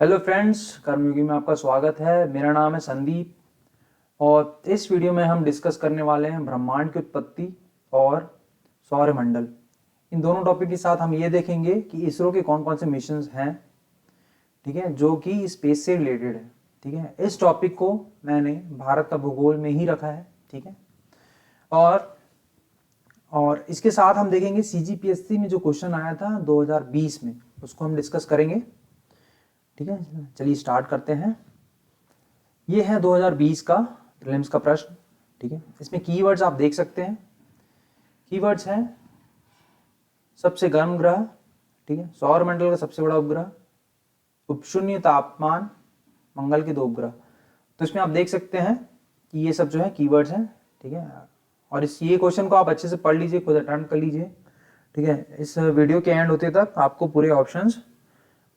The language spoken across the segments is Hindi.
हेलो फ्रेंड्स, कर्मयोगी में आपका स्वागत है। मेरा नाम है संदीप और इस वीडियो में हम डिस्कस करने वाले हैं ब्रह्मांड की उत्पत्ति और सौरमंडल। इन दोनों टॉपिक के साथ हम ये देखेंगे कि इसरो के कौन कौन से मिशंस हैं, ठीक है, जो कि स्पेस से रिलेटेड है। ठीक है, इस टॉपिक को मैंने भारत का भूगोल में ही रखा है। ठीक है, और इसके साथ हम देखेंगे CGPSC में जो क्वेश्चन आया था 2020 में, उसको हम डिस्कस करेंगे। ठीक है, चलिए स्टार्ट करते हैं। ये है 2020 का प्रीलिम्स का प्रश्न। ठीक है, इसमें कीवर्ड्स आप देख सकते हैं। कीवर्ड्स हैं सबसे गर्म ग्रह, ठीक है, सौरमंडल का सबसे बड़ा उपग्रह, उपशून्य तापमान, मंगल के 2 उपग्रह। तो इसमें आप देख सकते हैं कि ये सब जो है कीवर्ड्स हैं। ठीक है, और ये क्वेश्चन को आप अच्छे से पढ़ लीजिए, खुद अटेम्प्ट कर लीजिए। ठीक है, इस वीडियो के एंड होते तक आपको पूरे ऑप्शंस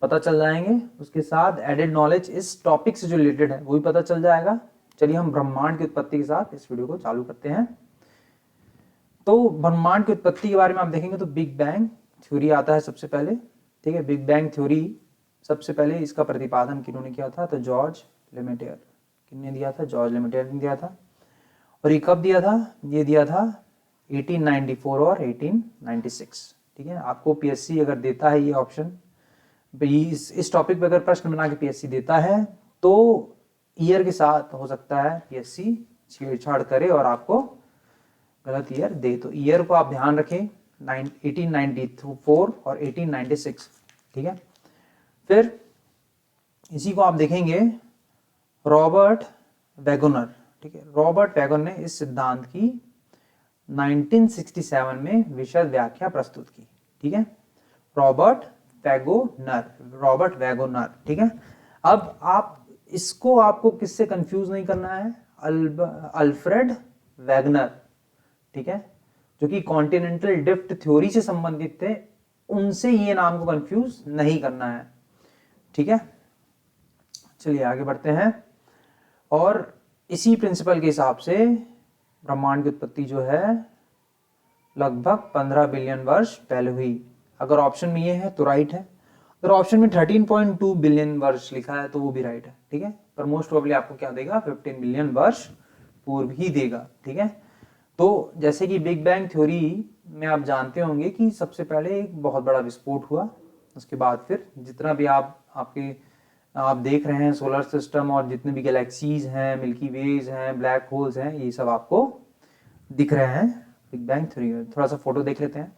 पता चल जाएंगे। उसके साथ एडेड नॉलेज इस टॉपिक से जो रिलेटेड है वो भी पता चल जाएगा। चलिए हम ब्रह्मांड की उत्पत्ति के साथ इस वीडियो को चालू करते हैं। तो ब्रह्मांड की उत्पत्ति के बारे में आप देखेंगे तो बिग बैंग थ्योरी आता है सबसे पहले। ठीक है, बिग बैंग थ्योरी सबसे पहले इसका प्रतिपादन किन्होंने किया था? तो जॉर्ज लेमेटियर। किसने दिया था? जॉर्ज लेमेटियर ने दिया था। और ये कब दिया था? ये दिया था 1894 और 1896। ठीक है, आपको PSC अगर देता है ये ऑप्शन, इस टॉपिक पे अगर प्रश्न बना के PSC देता है तो ईयर के साथ हो सकता है PSC छेड़छाड़ करे और आपको गलत ईयर दे। तो ईयर को आप ध्यान रखें, 1894 और 1896। ठीक है, फिर इसी को आप देखेंगे रॉबर्ट वैगनर। ठीक है, रॉबर्ट वैगनर ने इस सिद्धांत की 1967 में विशद व्याख्या प्रस्तुत की। ठीक है, रॉबर्ट वैगनर। ठीक है, अब आप इसको आपको किससे कंफ्यूज नहीं करना है? अल्फ्रेड वैगनर, ठीक है, जो कि कॉन्टिनेंटल ड्रिफ्ट थ्योरी से संबंधित थे, उनसे ये नाम को कंफ्यूज नहीं करना है। ठीक है, चलिए आगे बढ़ते हैं। और इसी प्रिंसिपल के हिसाब से ब्रह्मांड की उत्पत्ति जो है लगभग 15 बिलियन वर्ष पहले हुई। अगर ऑप्शन में ये है तो राइट है, अगर ऑप्शन में 13.2 बिलियन वर्ष लिखा है तो वो भी राइट है। ठीक है, पर मोस्ट प्रोबेबली आपको क्या देगा? 15 बिलियन वर्ष पूर्व ही देगा। ठीक है, तो जैसे कि बिग बैंग थ्योरी में आप जानते होंगे कि सबसे पहले एक बहुत बड़ा विस्फोट हुआ, उसके बाद फिर जितना भी आप देख रहे हैं सोलर सिस्टम और जितने भी गैलेक्सीज हैं, मिल्की वेज हैं, ब्लैक होल्स हैं, ये सब आपको दिख रहे हैं बिग बैंग थ्योरी में। थोड़ा सा फोटो देख लेते हैं।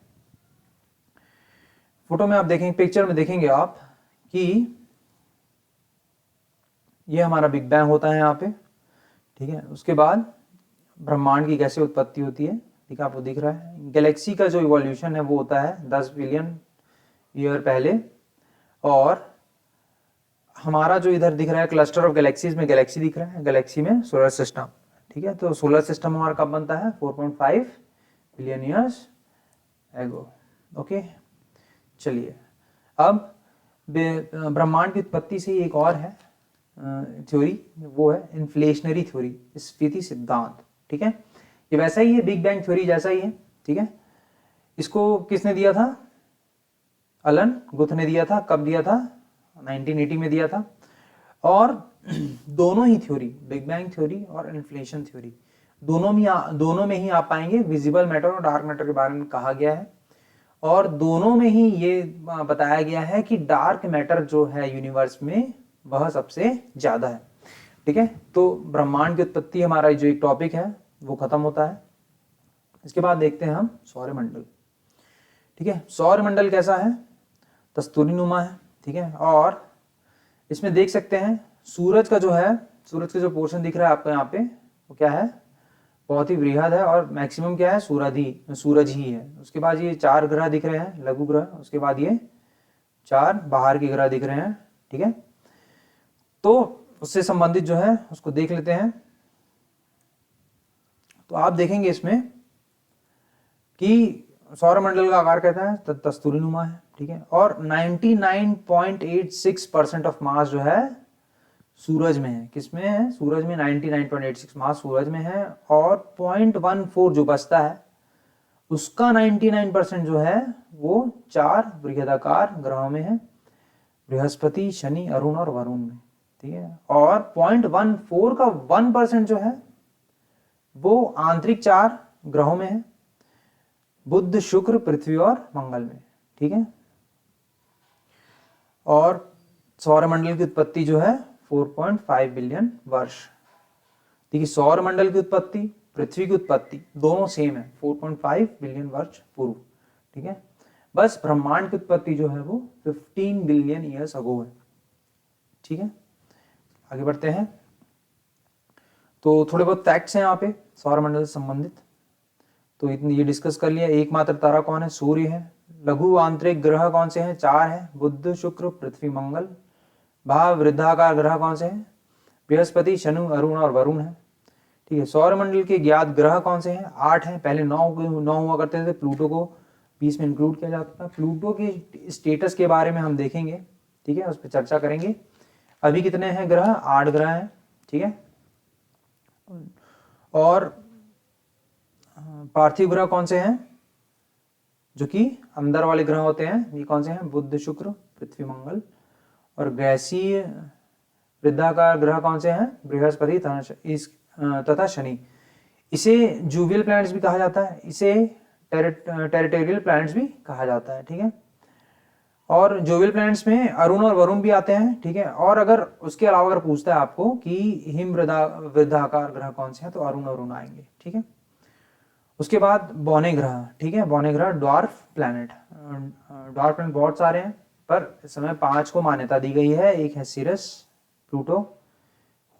फोटो में आप देखेंगे, पिक्चर में देखेंगे आप कि ये हमारा बिग बैंग होता है यहाँ पे। ठीक है, उसके बाद ब्रह्मांड की कैसे उत्पत्ति होती है, ठीक है, आपको दिख रहा है। गैलेक्सी का जो इवोल्यूशन है वो होता है 10 बिलियन ईयर पहले, और हमारा जो इधर दिख रहा है क्लस्टर ऑफ गैलेक्सीज में गैलेक्सी दिख रहा है, गैलेक्सी में सोलर सिस्टम। ठीक है, तो सोलर सिस्टम हमारा कब बनता है? 4.5 बिलियन ईयर्स एगो। ओके, चलिए अब ब्रह्मांड की उत्पत्ति से एक और है थ्योरी, वो है इन्फ्लेशनरी थ्योरी, स्फीति सिद्धांत। ठीक है, ये वैसा ही है, बिग बैंग थ्योरी जैसा ही है। ठीक है, इसको किसने दिया था? अलन गुथ ने दिया था। कब दिया था? 1980 में दिया था। और दोनों ही थ्योरी, बिग बैंग थ्योरी और इन्फ्लेशन थ्योरी, दोनों में ही आप पाएंगे विजिबल मैटर और डार्क मैटर के बारे में कहा गया है, और दोनों में ही ये बताया गया है कि डार्क मैटर जो है यूनिवर्स में वह सबसे ज्यादा है। ठीक है, तो ब्रह्मांड की उत्पत्ति हमारा जो एक टॉपिक है वो खत्म होता है। इसके बाद देखते हैं हम सौरमंडल। ठीक है, सौरमंडल कैसा है? कस्तूरी नुमा है। ठीक है, और इसमें देख सकते हैं सूरज का जो पोर्शन दिख रहा है आपको यहाँ पे, वो क्या है? बहुत ही बृहद है, और मैक्सिमम क्या है? सूरज ही है। उसके बाद ये 4 ग्रह दिख रहे हैं, लघु ग्रह। उसके बाद ये 4 बाहर के ग्रह दिख रहे हैं। ठीक है, तो उससे संबंधित जो है उसको देख लेते हैं। तो आप देखेंगे इसमें कि सौरमंडल का आकार कहता है कस्तूरी नुमा है। ठीक है, और 99.86% ऑफ मास जो है सूरज में है। किसमें है? सूरज में 99.86 मास सूरज में है, और 0.14 जो बचता है उसका 99% जो है वो 4 बृहदाकार ग्रहों में है। बृहस्पति, शनि, अरुण और वरुण में, ठीक है। और 0.14 का 1% जो है वो आंतरिक 4 ग्रहों में है, बुध, शुक्र, पृथ्वी और मंगल में, ठीक है। और सौरमंडल की उत्पत्ति जो है 4.5 बिलियन वर्ष। देखिए सौर मंडल की उत्पत्ति, पृथ्वी की उत्पत्ति दोनों सेम है, 4.5 बिलियन वर्ष पूर्व, ठीक है। बस ब्रह्मांड की उत्पत्ति जो है वो 15 बिलियन ईयर्स अगो है, ठीक है। आगे बढ़ते हैं। तो थोड़े बहुत फैक्ट्स हैं यहाँ पे सौरमंडल से संबंधित, तो इतनी ये डिस्कस कर लिया। एकमात्र तारा कौन है? सूर्य है। लघु आंतरिक ग्रह कौन से हैं? 4 है, बुध, शुक्र, पृथ्वी, मंगल। भाव वृद्धाकार ग्रह कौन से हैं? बृहस्पति, शनि, अरुण और वरुण है, ठीक है। सौरमंडल के ज्ञात ग्रह कौन से हैं? 8 हैं। पहले 9 हुआ करते थे, प्लूटो को बीच में इंक्लूड किया जाता था। प्लूटो के स्टेटस के बारे में हम देखेंगे, ठीक है, उस पर चर्चा करेंगे। अभी कितने हैं ग्रह? 8 ग्रह हैं, ठीक है। और पार्थिव ग्रह कौन से हैं जो कि अंदर वाले ग्रह होते हैं? ये कौन से हैं? बुध, शुक्र, पृथ्वी, मंगल। और गैसीय वृद्धाकार ग्रह कौन से हैं? बृहस्पति तथा शनि। इसे जूवियल प्लैनेट्स भी कहा जाता है, इसे टेरिटोरियल प्लैनेट्स भी कहा जाता है, ठीक है। और जूवियल प्लैनेट्स में अरुण और वरुण भी आते हैं, ठीक है। और अगर उसके अलावा अगर पूछता है आपको कि हिम वृद्धाकार ग्रह कौन से हैं, तो अरुण और वरुण आएंगे, ठीक है। उसके बाद बौने ग्रह, ठीक है। बौने ग्रह ड्वार्फ प्लैनेट। ड्वार्फ प्लैनेट बहुत सारे हैं, पर इस समय 5 को मान्यता दी गई है। एक है सिरस, प्लूटो,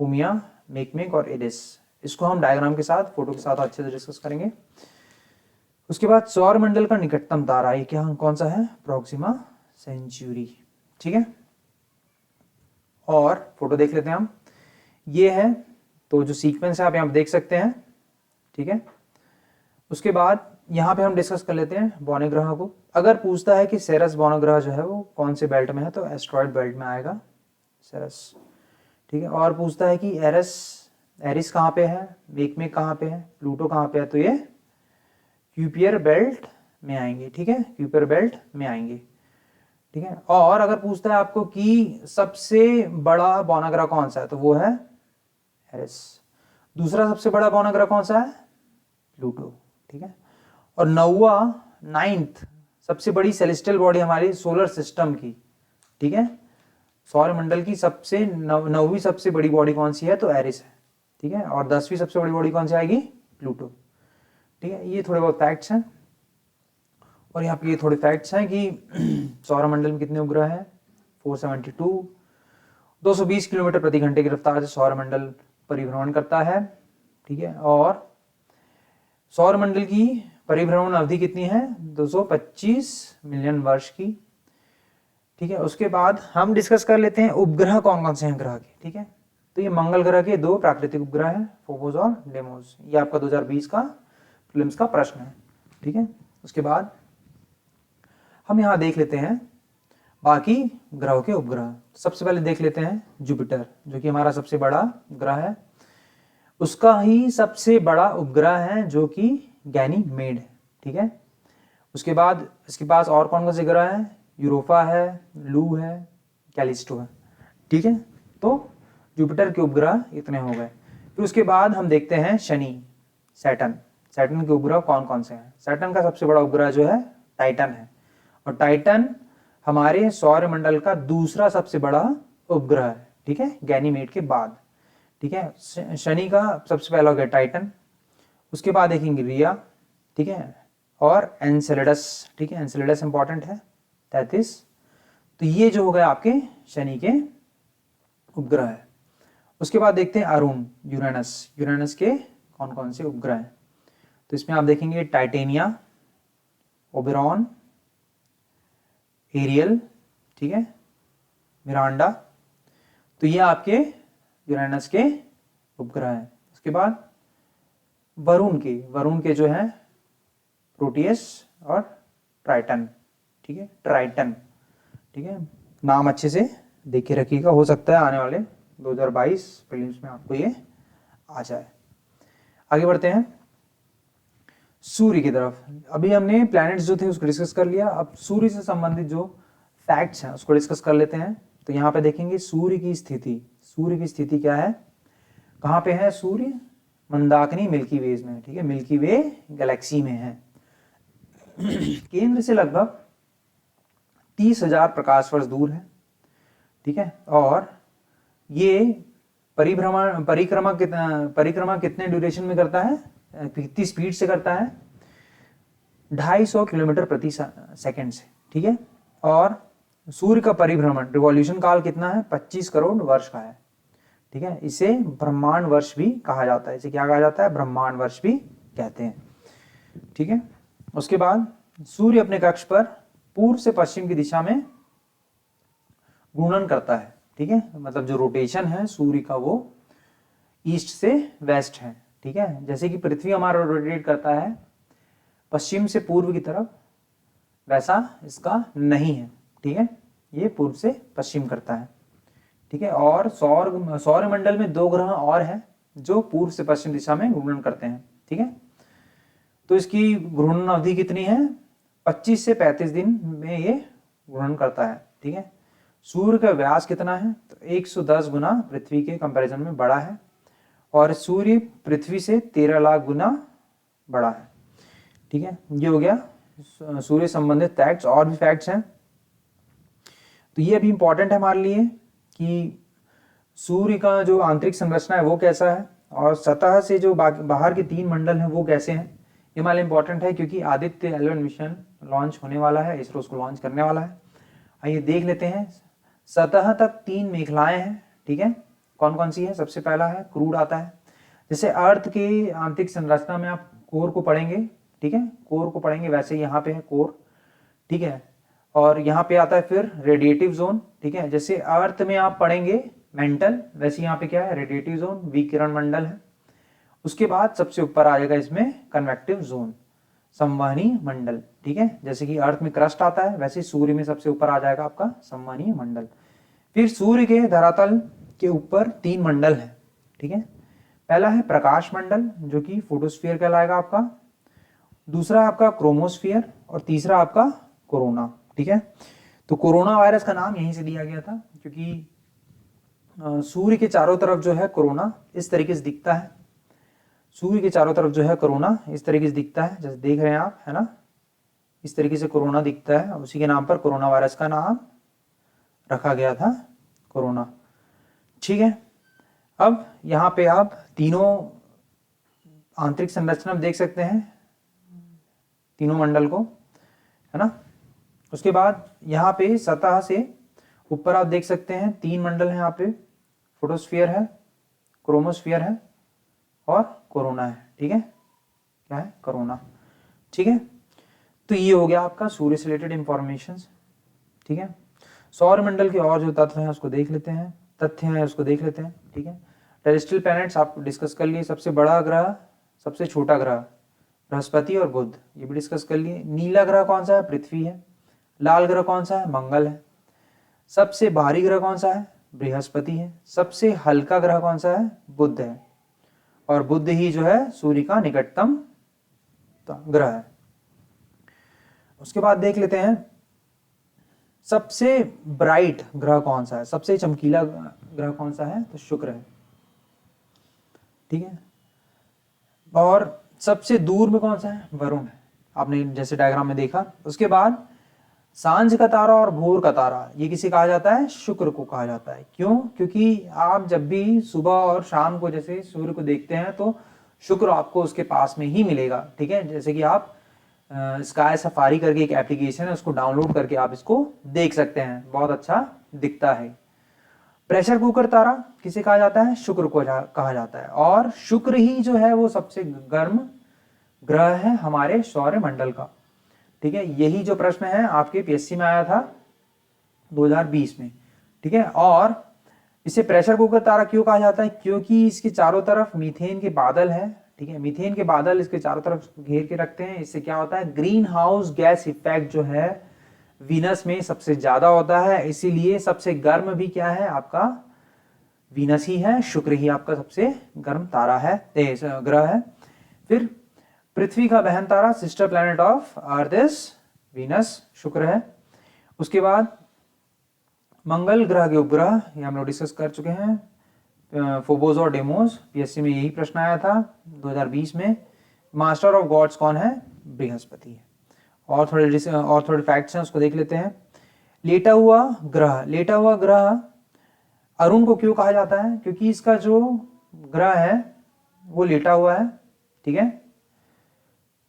हुमिया, मेकमेक और एरिस। इसको हम डायग्राम के साथ, फोटो के साथ अच्छे से डिस्कस करेंगे। उसके बाद सौरमंडल का निकटतम तारा, ये क्या कौन सा है? प्रोक्सिमा सेंचुरी, ठीक है। और फोटो देख लेते हैं हम, ये है तो जो सीक्वेंस है आप यहाँ देख सकते हैं, ठीक है। उसके बाद यहाँ पे हम डिस्कस कर लेते हैं बौने ग्रह को। अगर पूछता है कि सेरस बौना ग्रह जो है वो कौन से बेल्ट में है, तो एस्ट्रॉयड बेल्ट में आएगा सेरस, ठीक है। और पूछता है कि एरिस कहाँ पे है, मेकमेक कहाँ पे है, प्लूटो कहाँ पे है, तो ये क्यूपियर बेल्ट में आएंगे, ठीक है, क्यूपियर बेल्ट में आएंगे, ठीक है। और अगर पूछता है आपको कि सबसे बड़ा बौना ग्रह कौन सा है, तो वो है एरिस। दूसरा सबसे बड़ा बौना ग्रह कौन सा है? प्लूटो, ठीक है। और 9th सबसे बड़ी सेलेस्टियल बॉडी हमारी सोलर सिस्टम की, ठीक है, सौरमंडल की सबसे 9वीं सबसे बड़ी बॉडी कौन सी है? तो एरिस है, ठीक है। और 10वीं सबसे बड़ी बॉडी कौन सी आएगी? प्लूटो, ठीक है। ये थोड़े बहुत फैक्ट्स हैं। और यहाँ पे ये थोड़े फैक्ट्स हैं कि सौरमंडल में कितने उपग्रह हैं? 472। 220 किलोमीटर प्रति घंटे की रफ्तार से सौरमंडल परिभ्रमण करता है, ठीक है। और सौरमंडल की परिभ्रमण अवधि कितनी है? 225 मिलियन वर्ष की, ठीक है। उसके बाद हम डिस्कस कर लेते हैं उपग्रह कौन कौन से हैं ग्रह के, ठीक है। तो ये मंगल ग्रह के 2 प्राकृतिक उपग्रह हैं, फोबोस और डेमोस। ये आपका 2020 का प्रीलिम्स का प्रश्न है, ठीक है। उसके बाद हम यहाँ देख लेते हैं बाकी ग्रहों के उपग्रह। सबसे पहले देख लेते हैं जुपिटर, जो कि हमारा सबसे बड़ा ग्रह है। उसका ही सबसे बड़ा उपग्रह है जो कि गैनीमेड है, ठीक है। उसके बाद इसके पास और कौन कौन से ग्रह हैं? यूरोपा है, लू है, कैलिस्टो है, ठीक है। तो जुपिटर के उपग्रह इतने हो गए। फिर उसके बाद हम देखते हैं शनि, सैटर्न। सैटर्न के उपग्रह कौन कौन से हैं? सैटर्न का सबसे बड़ा उपग्रह जो है टाइटन है। और टाइटन हमारे सौरमंडल का दूसरा सबसे बड़ा उपग्रह है, ठीक है, गैनीमेड के बाद, ठीक है। शनि का सबसे पहला हो गया टाइटन, उसके बाद देखेंगे रिया, ठीक है, और एनसेलेडस, ठीक है। एनसेलेडस इंपॉर्टेंट है, 33। तो ये जो हो गए आपके शनि के उपग्रह है। उसके बाद देखते हैं अरुण, यूरेनस। यूरेनस के कौन कौन से उपग्रह हैं? तो इसमें आप देखेंगे टाइटेनिया, ओबेरॉन, एरियल, ठीक है, मिरांडा। तो ये आपके यूरेनस के उपग्रह हैं। उसके बाद वरुण के जो है प्रोटियस और ट्राइटन, ठीक है, ट्राइटन, ठीक है। नाम अच्छे से देख के रखिएगा, हो सकता है आने वाले 2022 प्रीलिम्स में आपको ये आ जाए। आगे बढ़ते हैं सूर्य की तरफ। अभी हमने प्लैनेट्स जो थे उसको डिस्कस कर लिया। अब सूर्य से संबंधित जो फैक्ट्स हैं उसको डिस्कस कर लेते हैं। तो यहाँ पे देखेंगे सूर्य की स्थिति क्या है, कहाँ पे है सूर्य, मंदाकिनी मिल्की वेज में, ठीक है, मिल्की वे गैलेक्सी में है। केंद्र से लगभग 30,000 प्रकाश वर्ष दूर है, ठीक है। और ये परिक्रमा कितने ड्यूरेशन में करता है, कितनी स्पीड से करता है, 250 किलोमीटर प्रति सेकंड से, ठीक है। और सूर्य का परिभ्रमण रिवॉल्यूशन काल कितना है, 25 करोड़ वर्ष का है, ठीक है। इसे ब्रह्मांड वर्ष भी कहा जाता है, इसे क्या कहा जाता है, ब्रह्मांड वर्ष भी कहते हैं, ठीक है। उसके बाद सूर्य अपने कक्ष पर पूर्व से पश्चिम की दिशा में घूर्णन करता है, ठीक है। मतलब जो रोटेशन है सूर्य का वो ईस्ट से वेस्ट है, ठीक है। जैसे कि पृथ्वी हमारा रोटेट करता है पश्चिम से पूर्व की तरफ, वैसा इसका नहीं है, ठीक है। ये पूर्व से पश्चिम करता है, ठीक है। और सौरमंडल में 2 ग्रह और हैं जो पूर्व से पश्चिम दिशा में घूर्णन करते हैं, ठीक है। तो इसकी घूर्णन अवधि कितनी है, 25 से 35 दिन में ये घूर्णन करता है, ठीक है। सूर्य का व्यास कितना है, तो 110 गुना पृथ्वी के कंपैरिजन में बड़ा है, और सूर्य पृथ्वी से 13 लाख गुना बड़ा है, ठीक है। ये हो गया सूर्य संबंधित फैक्ट्स। और भी फैक्ट्स हैं, तो ये भी इंपॉर्टेंट है हमारे लिए कि सूर्य का जो आंतरिक संरचना है वो कैसा है, और सतह से जो बाहर के 3 मंडल हैं वो कैसे हैं। ये हमारे लिए इंपॉर्टेंट है क्योंकि आदित्य L1 मिशन लॉन्च होने वाला है, इसरो उसको लॉन्च करने वाला है। आइए देख लेते हैं। सतह तक 3 मेखलाएं हैं, ठीक है। कौन कौन सी है, सबसे पहला है क्रूड आता है। जैसे अर्थ की आंतरिक संरचना में आप कोर को पढ़ेंगे, ठीक है, कोर को पढ़ेंगे, वैसे यहाँ पे है कोर, ठीक है। और यहाँ पे आता है फिर रेडिएटिव जोन, ठीक है। जैसे अर्थ में आप पढ़ेंगे मेंटल, वैसे यहाँ पे क्या है, रेडिएटिव जोन, विकिरण मंडल है। उसके बाद सबसे ऊपर आ जाएगा इसमें कन्वेक्टिव जोन, संवहनी मंडल, ठीक है। जैसे कि अर्थ में क्रस्ट आता है, वैसे सूर्य में सबसे ऊपर आ जाएगा आपका संवहनी मंडल। फिर सूर्य के धरातल के ऊपर 3 मंडल है, ठीक है। पहला है प्रकाश मंडल जो कि फोटोस्फीयर कहलाएगा आपका, दूसरा आपका क्रोमोस्फीयर, और तीसरा आपका कोरोना, ठीक है। तो कोरोना वायरस का नाम यहीं से दिया गया था क्योंकि सूर्य के चारों तरफ जो है कोरोना इस तरीके से दिखता है, सूर्य के चारों तरफ जो है कोरोना इस तरीके से दिखता है, जैसे देख रहे हैं आप, है ना, इस तरीके से कोरोना दिखता है। उसी के नाम पर कोरोना वायरस का नाम रखा गया था, कोरोना, ठीक है। अब यहाँ पे आप तीनों आंतरिक संरचना देख सकते हैं, तीनों मंडल को, है ना। उसके बाद यहाँ पे सतह से ऊपर आप देख सकते हैं 3 मंडल हैं यहाँ पे, फोटोस्फीयर है, क्रोमोस्फीयर है और कोरोना है, ठीक है, क्या है, कोरोना, ठीक है। तो ये हो गया आपका सूर्य से रिलेटेड इंफॉर्मेशन, ठीक है। सौर मंडल के और जो तत्व हैं उसको देख लेते हैं, तथ्य हैं उसको देख लेते हैं, ठीक है। टेरेस्ट्रियल प्लैनेट्स आप डिस्कस कर लिए, सबसे बड़ा ग्रह, सबसे छोटा ग्रह बृहस्पति और बुध, ये भी डिस्कस कर लिए। नीला ग्रह कौन सा है, पृथ्वी है। लाल ग्रह कौन सा है, मंगल है। सबसे भारी ग्रह कौन सा है, बृहस्पति है। सबसे हल्का ग्रह कौन सा है, बुध है। और बुध ही जो है सूर्य का निकटतम ग्रह है। उसके बाद देख लेते हैं सबसे ब्राइट ग्रह कौन सा है, सबसे चमकीला ग्रह कौन सा है, तो शुक्र है, ठीक है। और सबसे दूर में कौन सा है, वरुण है, आपने जैसे डायग्राम में देखा। उसके बाद सांझ का तारा और भोर का तारा, ये किसे कहा जाता है, शुक्र को कहा जाता है। क्यों, क्योंकि आप जब भी सुबह और शाम को जैसे सूर्य को देखते हैं तो शुक्र आपको उसके पास में ही मिलेगा, ठीक है। जैसे कि आप स्काई सफारी करके एक एप्लीकेशन है, उसको डाउनलोड करके आप इसको देख सकते हैं, बहुत अच्छा दिखता है। प्रेशर कुकर तारा किसे कहा जाता है, शुक्र को कहा जाता है। और शुक्र ही जो है वो सबसे गर्म ग्रह है हमारे सौर मंडल का, ठीक है। यही जो प्रश्न है आपके पीएससी में आया था 2020 में, ठीक है। और इसे प्रेशर कुकर तारा क्यों कहा जाता है, क्योंकि इसके चारों तरफ मीथेन के बादल है, ठीक है। मीथेन के बादल इसके चारों तरफ घेर के रखते हैं। इससे क्या होता है, ग्रीन हाउस गैस इफेक्ट जो है वीनस में सबसे ज्यादा होता है, इसीलिए सबसे गर्म भी क्या है आपका, वीनस ही है। शुक्र ही आपका सबसे गर्म तारा है, ग्रह है। फिर पृथ्वी का बहन तारा, sister planet of earth is Venus, शुक्र है। उसके बाद मंगल ग्रह के उपग्रह ये हम लोग डिस्कस कर चुके हैं, फोबोस और डेमोस, पीएससी में यही प्रश्न आया था 2020 में। मास्टर ऑफ गॉड्स कौन है? बृहस्पति है। और थोड़े फैक्ट्स हैं, उसको देख लेते हैं। लेटा हुआ ग्रह अरुण को क्यों कहा जाता है? क्योंकि इसका जो ग्रह है वो लेटा हुआ है, ठीक है।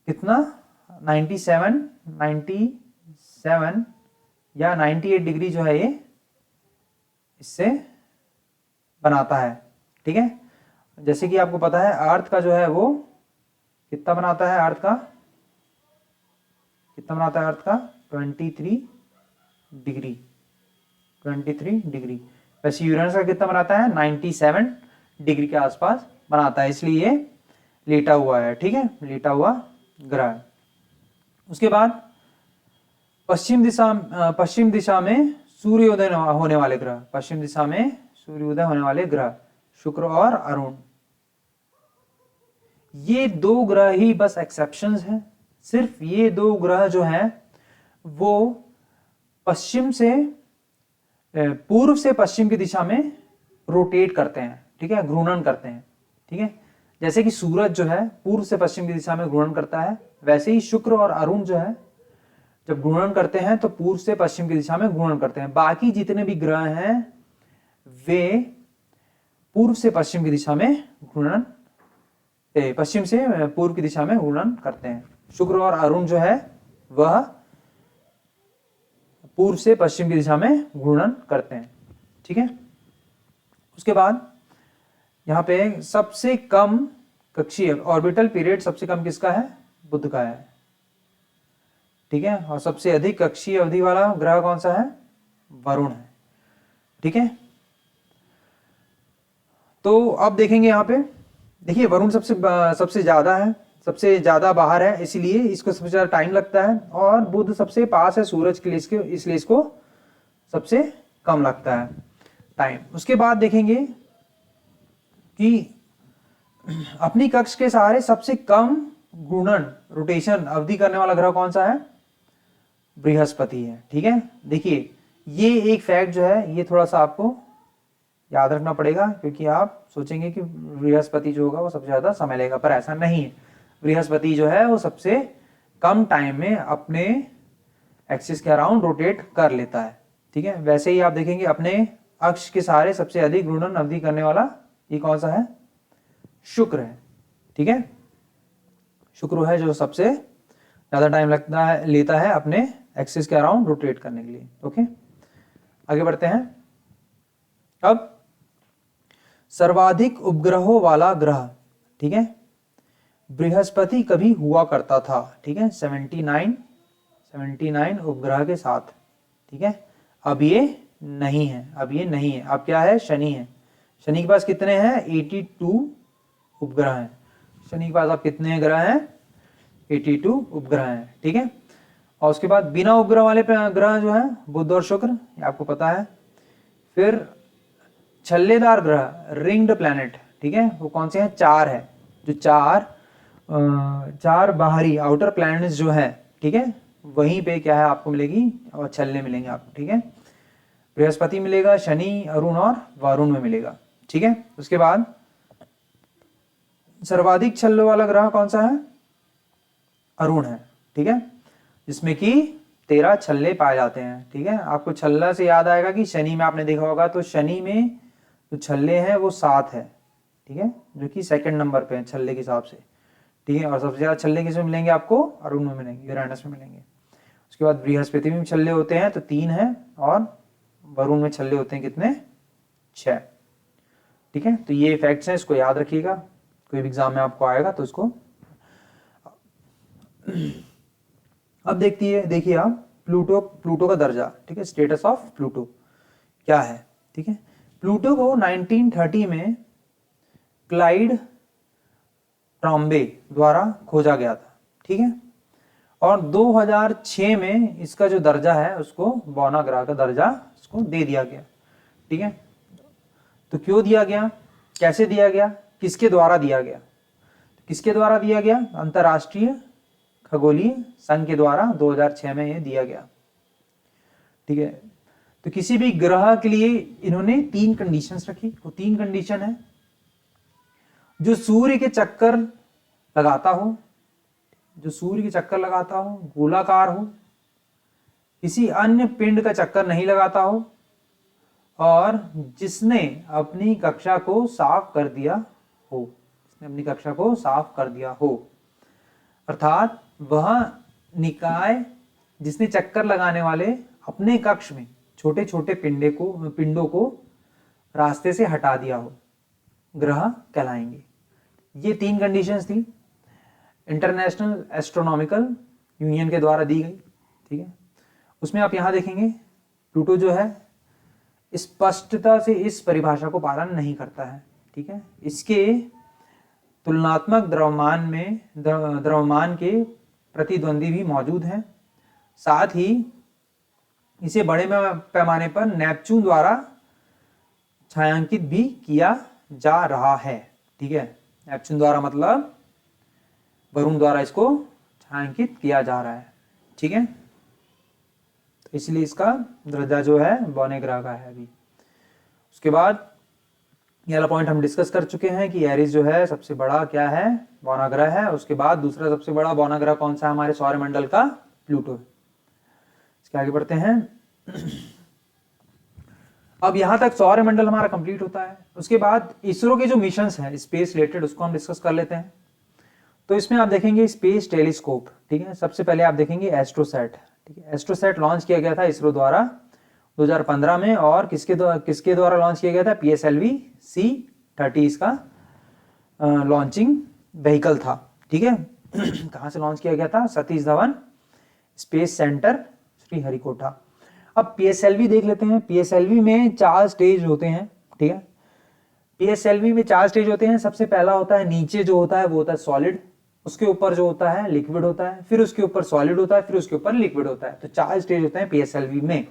कितना? 97 या 98 डिग्री जो है ये इससे बनाता है, ठीक है। जैसे कि आपको पता है अर्थ का जो है वो कितना बनाता है? अर्थ का कितना बनाता है? अर्थ का 23 डिग्री। वैसे यूरेनस का कितना बनाता है? 97 डिग्री के आसपास बनाता है, इसलिए ये लेटा हुआ है, ठीक है, लेटा हुआ ग्रह। उसके बाद पश्चिम दिशा में सूर्योदय होने वाले ग्रह, पश्चिम दिशा में सूर्योदय होने वाले ग्रह शुक्र और अरुण। ये दो ग्रह ही बस एक्सेप्शंस हैं। सिर्फ ये दो ग्रह जो हैं वो पूर्व से पश्चिम की दिशा में रोटेट करते हैं, ठीक है, घूर्णन करते हैं, ठीक है। जैसे कि सूरज जो है पूर्व से पश्चिम की दिशा में घूर्णन करता है, वैसे ही शुक्र और अरुण जो है जब घूर्णन करते हैं तो पूर्व से पश्चिम की दिशा में घूर्णन करते हैं। बाकी जितने भी ग्रह हैं वे पूर्व से पश्चिम की दिशा में घूर्णन, पश्चिम से पूर्व की दिशा में घूर्णन करते हैं। शुक्र और अरुण जो है वह पूर्व से पश्चिम की दिशा में घूर्णन करते हैं, ठीक है। उसके बाद यहाँ पे सबसे कम कक्षीय ऑर्बिटल पीरियड सबसे कम किसका है? बुध का है, ठीक है। और सबसे अधिक कक्षीय अवधि वाला ग्रह कौन सा है? वरुण है, ठीक है। तो अब देखेंगे यहाँ पे, देखिए वरुण सबसे ज्यादा है, सबसे ज्यादा बाहर है, इसीलिए इसको सबसे ज्यादा टाइम लगता है। और बुध सबसे पास है सूरज के लिए, इसलिए इसको सबसे कम लगता है टाइम। उसके बाद देखेंगे कि अपनी कक्ष के सहारे सबसे कम घूर्णन रोटेशन अवधि करने वाला ग्रह कौन सा है? बृहस्पति है, ठीक है। देखिए ये एक फैक्ट जो है ये थोड़ा सा आपको याद रखना पड़ेगा, क्योंकि आप सोचेंगे कि बृहस्पति जो होगा वो सबसे ज्यादा समय लेगा, पर ऐसा नहीं है। बृहस्पति जो है वो सबसे कम टाइम में अपने एक्सिस के अराउंड रोटेट कर लेता है, ठीक है। वैसे ही आप देखेंगे अपने अक्ष के सहारे सबसे अधिक घूर्णन अवधि करने वाला ये कौन सा है? शुक्र है, ठीक है। शुक्र है जो सबसे ज्यादा टाइम लेता है अपने एक्सिस के अराउंड रोटेट करने के लिए, ओके। आगे बढ़ते हैं। अब सर्वाधिक उपग्रहों वाला ग्रह, ठीक है, बृहस्पति कभी हुआ करता था, ठीक है, 79 उपग्रह के साथ, ठीक है। अब ये नहीं है, अब क्या है? शनि है। शनि के पास कितने हैं? 82 उपग्रह हैं। शनि के पास अब कितने ग्रह हैं? 82 उपग्रह हैं, ठीक है। और उसके बाद बिना उपग्रह वाले ग्रह जो है बुध और शुक्र, ये आपको पता है। फिर छल्लेदार ग्रह, रिंग्ड प्लैनेट, ठीक है, वो कौन से हैं? 4 है। जो चार बाहरी आउटर प्लैनेट्स जो है, ठीक है, वहीं पे क्या है आपको मिलेगी? और छल्ले मिलेंगे आपको, ठीक है। बृहस्पति मिलेगा, शनि, अरुण और वरुण में मिलेगा, ठीक है। उसके बाद सर्वाधिक छल्लों वाला ग्रह कौन सा है? अरुण है, ठीक है, जिसमें कि 13 छल्ले पाए जाते हैं, ठीक है। आपको छल्ला से याद आएगा कि शनि में आपने देखा होगा, तो शनि में जो छल्ले हैं वो 7 है, ठीक है, जो कि सेकंड नंबर पे है छल्ले के हिसाब से, ठीक है। और सबसे ज्यादा छल्ले किसमें मिलेंगे आपको? अरुण में मिलेंगे, यूरेनस में मिलेंगे। उसके बाद बृहस्पति में छल्ले होते हैं तो 3 है, और वरुण में छल्ले होते हैं कितने? 6, ठीक है। तो ये फैक्ट्स हैं, इसको याद रखिएगा, कोई भी एग्जाम में आपको आएगा तो इसको। अब देखिए आप प्लूटो का दर्जा, ठीक है, स्टेटस ऑफ प्लूटो क्या है, ठीक है। प्लूटो को 1930 में क्लाइड ट्रॉम्बे द्वारा खोजा गया था, ठीक है। और 2006 में इसका जो दर्जा है उसको बौना ग्रह का दर्जा इसको दे दिया गया, ठीक है। तो क्यों दिया गया, कैसे दिया गया, किसके द्वारा दिया गया? किसके द्वारा दिया गया? अंतरराष्ट्रीय खगोलीय संघ के द्वारा 2006 में ये दिया गया, ठीक है। तो किसी भी ग्रह के लिए इन्होंने 3 कंडीशंस रखी। वो 3 कंडीशन है, जो सूर्य के चक्कर लगाता हो, जो सूर्य के चक्कर लगाता हो, गोलाकार हो, किसी अन्य पिंड का चक्कर नहीं लगाता हो, और जिसने अपनी कक्षा को साफ कर दिया हो, जिसने अपनी कक्षा को साफ कर दिया हो, अर्थात वह निकाय जिसने चक्कर लगाने वाले अपने कक्ष में छोटे छोटे पिंडों को रास्ते से हटा दिया हो, ग्रह कहलाएंगे। ये 3 कंडीशंस थी, इंटरनेशनल एस्ट्रोनॉमिकल यूनियन के द्वारा दी गई। ठीक है, उसमें आप यहां देखेंगे प्लूटो जो है स्पष्टता से इस परिभाषा को पालन नहीं करता है। ठीक है, इसके तुलनात्मक द्रव्यमान के प्रतिद्वंदी भी मौजूद हैं। साथ ही इसे बड़े पैमाने पर नेपच्यून द्वारा छायांकित भी किया जा रहा है। ठीक है, नेपच्यून द्वारा मतलब वरुण द्वारा इसको छायांकित किया जा रहा है। ठीक है, तो इसलिए इसका दर्जा जो है बौने ग्रह का है। अभी उसके बाद ये वाला पॉइंट हम डिस्कस कर चुके हैं कि एरिस जो है सबसे बड़ा क्या है, बौना ग्रह है। उसके बाद दूसरा सबसे बड़ा बौना ग्रह कौन सा है हमारे सौरमंडल का, प्लूटो है। इसके आगे बढ़ते हैं। अब यहां तक सौरमंडल हमारा कंप्लीट होता है। उसके बाद इसरो के जो मिशंस हैं स्पेस रिलेटेड, उसको हम डिस्कस कर लेते हैं। तो इसमें आप देखेंगे स्पेस टेलीस्कोप। ठीक है, सबसे पहले आप देखेंगे एस्ट्रोसैट। ठीक है, एस्ट्रोसैट लॉन्च किया गया था इसरो द्वारा 2015 में, और किसके द्वारा लॉन्च किया गया था, PSLV C-30 इसका लॉन्चिंग व्हीकल था। ठीक है, कहां से लॉन्च किया गया था, सतीश धवन स्पेस सेंटर श्रीहरिकोटा। अब PSLV देख लेते हैं। PSLV में 4 स्टेज होते हैं। ठीक है, PSLV में 4 स्टेज होते हैं। सबसे पहला होता है नीचे जो होता है वो होता है सॉलिड, उसके ऊपर जो होता है लिक्विड होता है, फिर उसके ऊपर सॉलिड होता है, फिर उसके ऊपर लिक्विड होता है। तो 4 स्टेज होते हैं PSLV में।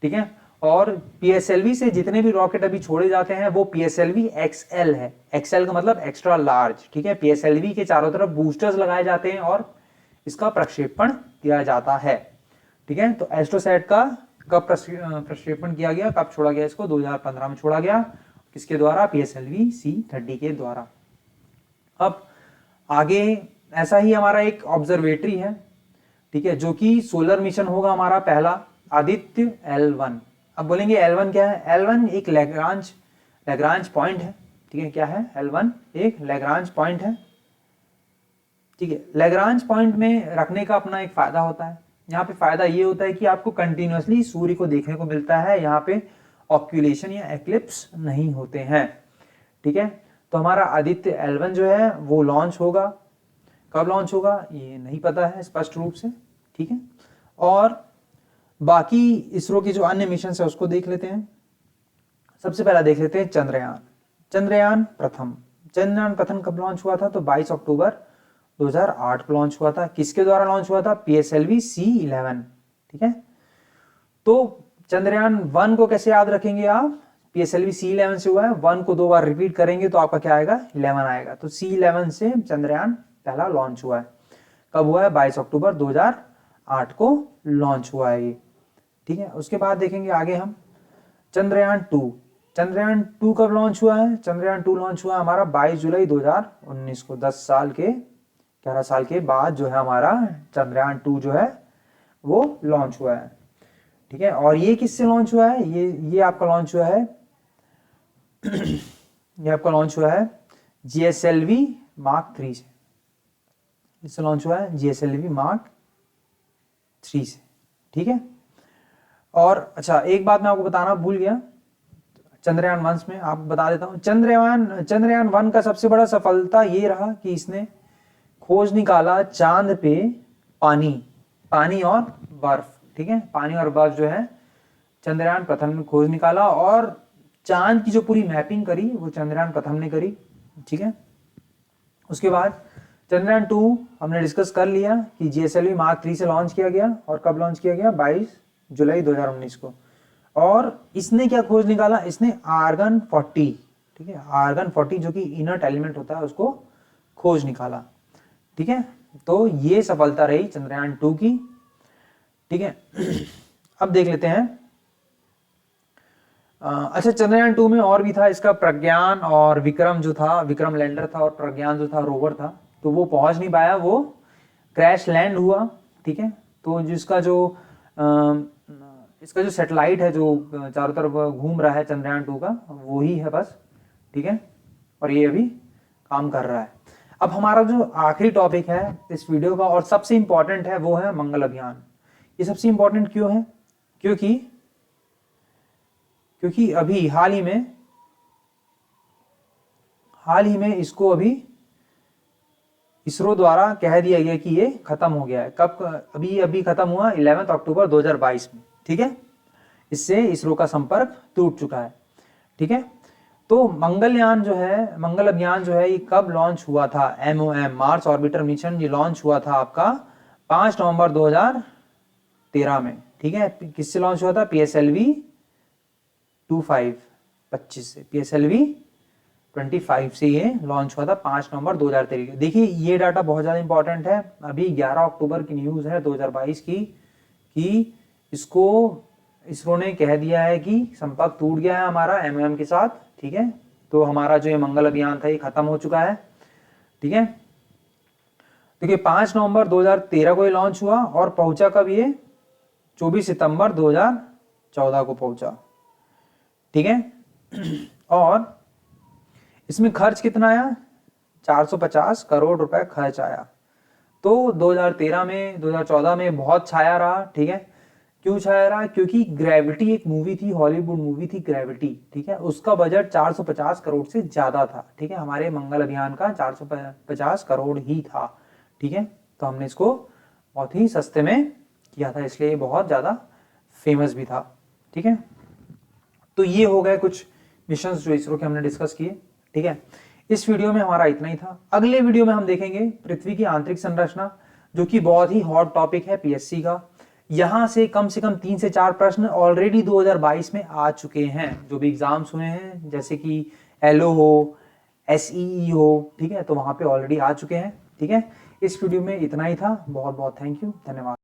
ठीक है, और PSLV से जितने भी रॉकेट अभी छोड़े जाते हैं वो PSLV XL है। XL का मतलब एक्स्ट्रा लार्ज। ठीक है, PSLV के चारों तरफ बूस्टर्स लगाए जाते हैं और इसका प्रक्षेपण किया जाता है। ठीक है, तो एस्ट्रोसैट का कब प्रक्षेपण किया गया, कब छोड़ा गया इसको, 2015 में छोड़ा गया। किसके द्वारा, PSLV C-30 के द्वारा। अब आगे ऐसा ही हमारा एक ऑब्जर्वेटरी है। ठीक है, जो कि सोलर मिशन होगा हमारा पहला, आदित्य L1। अब बोलेंगे L1 क्या है, L1 एक लैग्रांज पॉइंट है। ठीक है, क्या है L1, एक लैग्रांज पॉइंट है। ठीक है, लैग्रांज पॉइंट में रखने का अपना एक फायदा होता है। यहाँ पे फायदा ये होता है कि आपको कंटिन्यूअसली सूर्य को देखने को मिलता है, यहाँ पे ऑक्यूलेशन या एक्लिप्स नहीं होते हैं। ठीक है, तो हमारा आदित्य L1 जो है वो लॉन्च होगा। कब लॉन्च होगा ये नहीं पता है स्पष्ट रूप से। ठीक है, और बाकी इसरो की जो अन्य मिशन है उसको देख लेते हैं। सबसे पहला देख लेते हैं चंद्रयान। चंद्रयान प्रथम कब लॉन्च हुआ था, तो 22 अक्टूबर 2008 को लॉन्च हुआ था। किसके द्वारा लॉन्च हुआ था, PSLV C-11। ठीक है, तो चंद्रयान 1 को कैसे याद रखेंगे आप, PSLV C-11 से हुआ है, 1 को 2 बार रिपीट करेंगे तो आपका क्या आएगा, 11 आएगा। तो C-11 से चंद्रयान पहला लॉन्च हुआ है। कब हुआ है, 22 अक्टूबर 2008 को लॉन्च हुआ है ये। ठीक है, उसके बाद देखेंगे आगे हम चंद्रयान 2। चंद्रयान 2 कब लॉन्च हुआ है, चंद्रयान 2 लॉन्च हुआ हमारा 22 जुलाई 2019 को। 11 साल के बाद जो है हमारा चंद्रयान 2 जो है वो लॉन्च हुआ है। ठीक है, और ये किससे लॉन्च हुआ है, ये आपका लॉन्च हुआ है ये आपका लॉन्च हुआ है GSLV Mark 3 से। इससे लॉन्च हुआ है GSLV Mark 3 से। ठीक है, और अच्छा एक बात मैं आपको बताना भूल गया, चंद्रयान 1 में आप बता देता हूं। चंद्रयान 1 का सबसे बड़ा सफलता ये रहा कि इसने खोज निकाला चांद पे पानी और बर्फ। ठीक है, पानी और बर्फ जो है चंद्रयान प्रथम ने खोज निकाला, और चांद की जो पूरी मैपिंग करी वो चंद्रयान प्रथम ने करी। ठीक है, उसके बाद चंद्रयान 2 हमने डिस्कस कर लिया कि GSLV Mark 3 से लॉन्च किया गया, और कब लॉन्च किया गया, 22 जुलाई 2019 को। और इसने क्या खोज निकाला, इसने आर्गन 40। ठीक है, आर्गन 40 जो कि इनर्ट एलिमेंट होता है उसको खोज निकाला। ठीक है, तो ये सफलता रही चंद्रयान 2 की। ठीक है, अब देख लेते हैं अच्छा, चंद्रयान 2 में और भी था इसका, प्रज्ञान और विक्रम जो था, विक्रम लैंडर था और प्रज्ञान जो था रोवर था, तो वो पहुंच नहीं पाया, वो क्रैश लैंड हुआ। ठीक है, तो जिसका जो इसका जो सैटेलाइट है जो चारों तरफ घूम रहा है चंद्रयान 2 का, वो ही है बस। ठीक है, और ये अभी काम कर रहा है। अब हमारा जो आखिरी टॉपिक है इस वीडियो का और सबसे इंपॉर्टेंट है, वो है मंगल अभियान। ये सबसे इंपॉर्टेंट क्यों है? क्योंकि अभी हाल ही में इसको अभी इसरो द्वारा कह दिया गया कि ये खत्म हो गया है। कब? अभी खत्म हुआ 11 अक्टूबर 2022 में। ठीक है, इससे इसरो का संपर्क टूट चुका है। ठीक है, तो मंगलयान जो है, मंगल अभियान जो है, ये कब लॉन्च हुआ था? MOM, मार्स ऑर्बिटर मिशन, ये लॉन्च हुआ था आपका 5 नवंबर 2013 में। ठीक है, किससे लॉन्च हुआ था? PSLV 25 से, PSLV 25 से ये लॉन्च हुआ था 5 नवंबर 2013। देखिए ये डाटा बहुत ज़्यादा इंपॉर्टेंट है। अभी 11 अक्टूबर की न्यूज़ है 2022 की कि इसको इसरो ने कह दिया है कि संपर्क टूट गया है हमारा MOM के साथ। ठीक है, तो हमारा जो ये मंगल अभियान था ये खत्म हो चुका है। ठीक है, देखिए 5 नवंबर 2013 को ये लॉन्च हुआ और पहुंचा कब? ये 24 सितंबर 2014 को पहुंचा। ठीक है, और इसमें खर्च कितना आया? 450 करोड़ रुपए खर्च आया। तो 2013 में, 2014 में बहुत छाया रहा। ठीक है, क्यों छाया रहा? क्योंकि ग्रेविटी एक मूवी थी, हॉलीवुड मूवी थी ग्रेविटी। ठीक है, उसका बजट 450 करोड़ से ज्यादा था। ठीक है, हमारे मंगल अभियान का 450 करोड़ ही था। ठीक है, तो हमने इसको बहुत ही सस्ते में किया था, इसलिए बहुत ज्यादा फेमस भी था। ठीक है, तो ये हो गए कुछ मिशंस जो इसरो के हमने डिस्कस किए। ठीक है, इस वीडियो में हमारा इतना ही था। अगले वीडियो में हम देखेंगे पृथ्वी की आंतरिक संरचना, जो कि बहुत ही हॉट टॉपिक है PSC का। यहां से कम 3 से 4 प्रश्न ऑलरेडी 2022 में आ चुके हैं, जो भी एग्जाम्स हुए हैं, जैसे कि LO हो, SEE हो। ठीक है, तो वहां पे ऑलरेडी आ चुके हैं। ठीक है, इस वीडियो में इतना ही था। बहुत बहुत थैंक यू, धन्यवाद।